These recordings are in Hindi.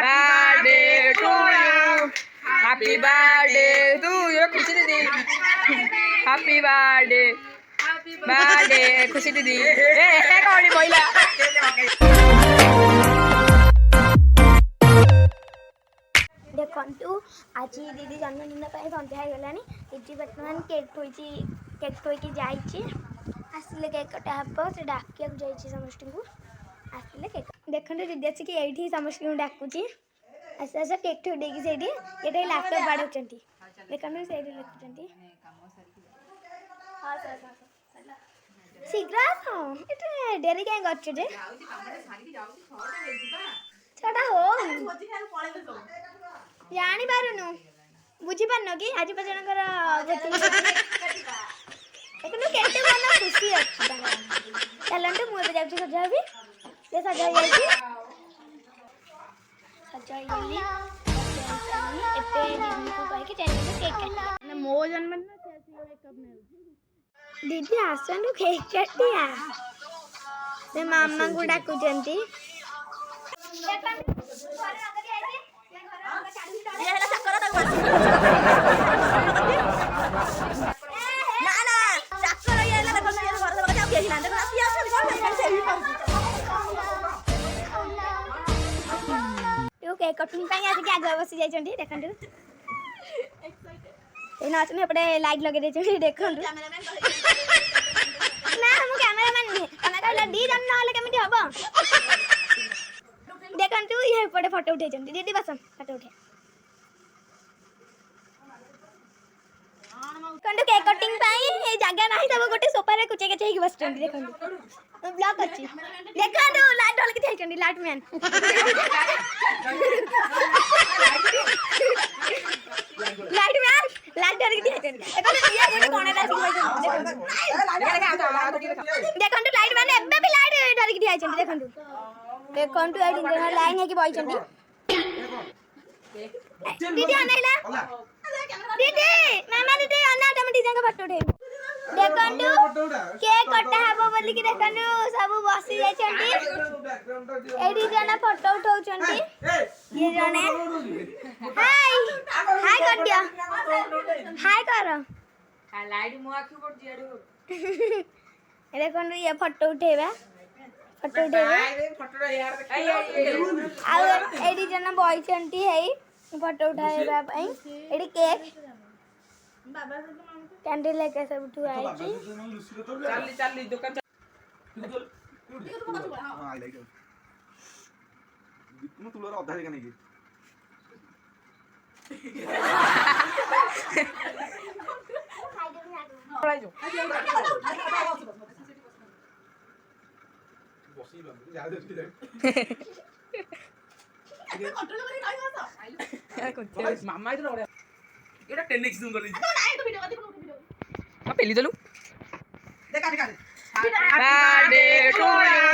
birthday to you. Happy birthday to you. खुशी दीदी. Happy birthday. birthday खुशी दीदी. ए कौन बोला? देखंतु आजी दीदी जन्मदिन सन्ध्या होगा दीदी बर्तमान केक थोड़ी जाइए आसिले केक कटा हम से डाक जाइए समस्त को आसिले केक देखो दीदी आसिक ये समस्त को डाकुची आस आस केक थोड़ी से ये लैपटॉप बाढ़ देखो से लिखुं शीघ्र ये डेरी कहीं कर छटा हो जानी पारुनु बुझी पारन कि आज जनकर केते मन खुशी अच्छी चलते मुझे जाऊँ सजाबी से सजा सजा मो जन्मदिन दीदी आसनु केक काटिया से मामा को डाकुचंती केक कटिंग आगे बसी जाइए देखु नाचने एपटे लाइट लगे देखु ना मुझे कैमेरामैन नुहे तुम कहला दी जन ना केमी हम देखु ये एपटे फोटो उठे दीदी बस फोटो उठे कंटू केक कटिंग ये जगह ना सब गोटे सोफा रे कुचे कचे बस देखो ब्लॉक अच्छी देखो लाइट ढल के light man light man light ढल के देखो ये गोटे कोने रा देखो लाइट मैन एबे भी लाइट ढल के देखो देखो लाइन है कि बॉय दीदी अनैला दीदी मामा दीदी अना तुम दी जंग फोटो उठे देखंतु केक कटा हबो बोली कि देखंतु सब बसी जाय छंती एडी जना फोटो उठाउ छंती ये जने हाय हाय कर दिया हाय कर लाइट मो आखि पड़ जियाडू देखंतु ये फोटो उठेबा फोटो आ एडी जना बॉय छंती है फोटो उठाएबा पई एडी केक कैंडल लेके सब उठाई छी चल दुकान हां आई लाइक तुम तुलर अधा रे कने की पळाई जो बसी बा जा दे उसकी जाए कंट्रोल करी खाई बस मामा इधर ओडे एटा 10x जूम कर ली नहीं तो वीडियो देखो वीडियो हां पहली चलो देखा birthday to you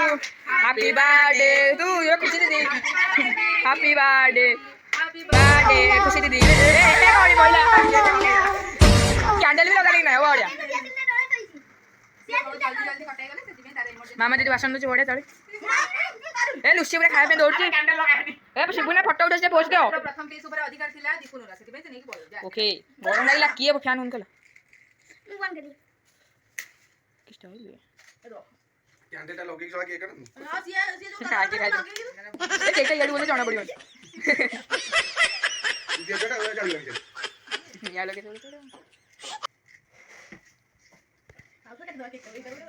happy birthday to you Khushi दीदी हैप्पी बर्थडे खुशी दीदी ए कौन बोला कैंडल भी लगा देना है वो बढ़िया मामा दीदी वासन दे बढ़िया चले ए लुसी पूरा खाए पे दौड़ती कैंडल लगा ए शिबुना फोटो उठे पोस्ट दो प्रथम पेज ऊपर अधिकार थिला दिखुनुरा सेति पे नेकी बोल जा ओके गरम लागला किए फैन ऑन कला मु बंद करी कि स्टाइल है कैंडल लगे सला केक कर हां सिया जो खाके केक याडी बोले जाना पड़ियो जेटा हो जाई या लगे थोड़ी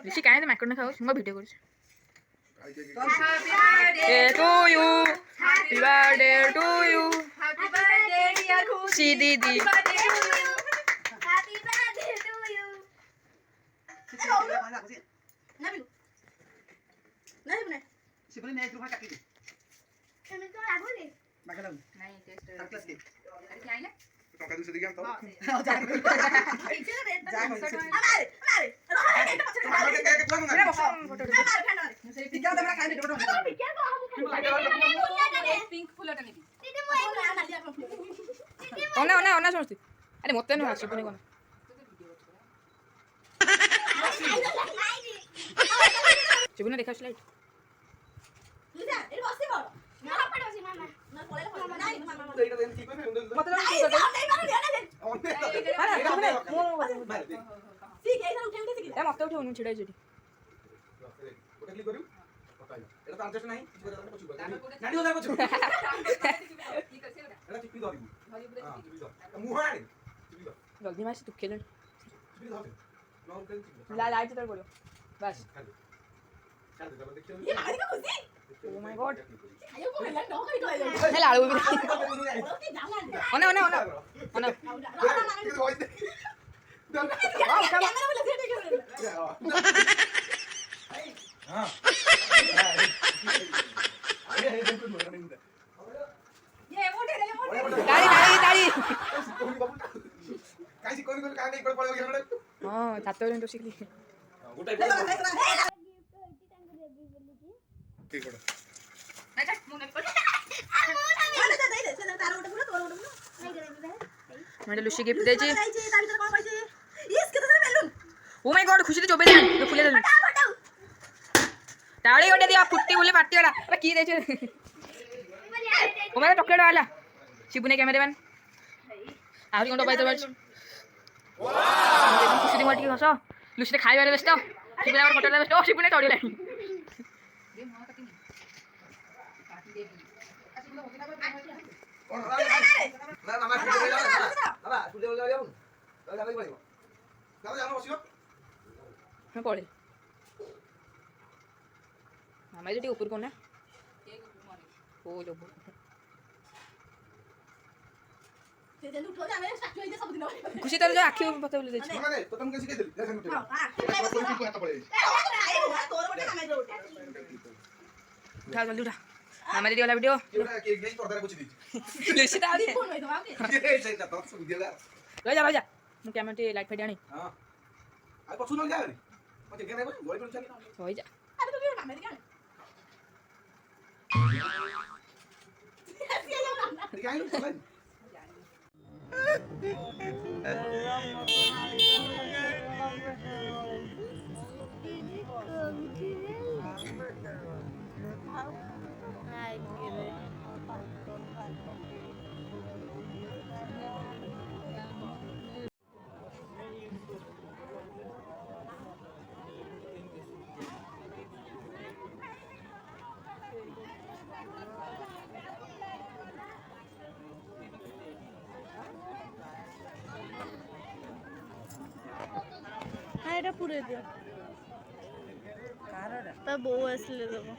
ऋषि काहे तो मैकरोन खाओ सुमा वीडियो कर to you happy birthday to you happy birthday dear Khushi दीदी हैप्पी बर्थडे टू यू ना भी नहीं बने सिपली ने एक रुपया काटी दे तुम तो लागो ले बागला नहीं टेस्ट क्लास के अरे क्या आइला टका दूसरे दिगम तो हां जा अरे पिक्चर दे खाई दे पिंक फुलटा नेबी दीदी मो ओना समझती अरे मते न आसी पनी कोन शिबुना देखा स्लाइड লিজা এর বসে বড় না পড়ে বসে মামা না পড়ে মামা নাই মামা তো এটা দেন ঠিক করে মত নাই নাই ঠিক এই উঠে উঠে ঠিক এ মত উঠে উনি ছিড়াই জেটি ওটা ক্লিক করিও এটা তো আনচাস নাই কিছু করে দাও কিছু করে নাড়ি ওদা কিছু কি করছে ওটা এটা টিপি দাও দিবি ধরি উপরে হ্যাঁ টিপি দাও মুহাড়ি টিপি দাও জলদি মাসি তু খেলেন টিপি দাও নরম করে টিপি দাও লাইট তোর পড়ো বাস খালি খালি দাও দেখি এ আরে খুশি ও মাই গড আয়ো বলে না কই কই হেলা আলু ওকে জানা one one one one camera বলে সেটা করে ये मोटे रे मोटे দাড়ি দাড়ি দাড়ি কাইছি কোন কোন কানে করে পড়ে গেল হ্যাঁ ছাত্র হলেন তো শিখলি ওটাই ঠিক করে না যা মুনে পড়ে মানে লুসি গিফট দিয়েছি ও মাই গড খুশিতে চবে দেন তো খুলে দেন তাড়ি ওটা দিয়া ফুটি বলে পাটি ওটা আরে কি দিয়েছে ও মাই চকলেট वाला শিবুনে ক্যামেরাম্যান আহুরি কোন পাইতে পারছ ওয়াও খুশি দিমা টিকে হসো লুসিতে খাইবারে ব্যস্ত শিবুনে আমার ফটোটা ব্যস্ত ও শিবুনে চড়ি লাইন দে মা কাটি নি কাটি দেবি আচ্ছা বলে ওকে না না না আমার ফুটে গেল বাবা ফুটে গেল যাও তাহলে যাবে পারিব তাহলে জানো বসিও হ্যাঁ পড়ে মামাই যেটি উপর কোন না কেক মানে ও লোব সেটা লুটো যাবে সাক্ষী হইতে সব দিন খুশি তোর যে আখি কথা বলে দিয়েছি না রে তো তুমি শিখে দিল দেখেন তো কোন কি কথা পড়ে তোর বটে কামে যাও উঠা জলদি উঠা মামা দিদি वाला ভিডিও এটা কি গেই পর্দারে বুঝি দিছি লুসি তা আছে ফোন হইতো বাকি এই সেইটা তো সুবিধা দিলা রই যা মু ক্যামেরাটি লাইট ফাইট আনি হ্যাঁ আর পছু ন যাবে মতে কেন আইবো গড়ি কোন চালি রই যা আরে তুমি কামে দিকে দেখি আইলো চলাই হ্যাঁ এটা পুরে দিও তা বউ আসলে দেবো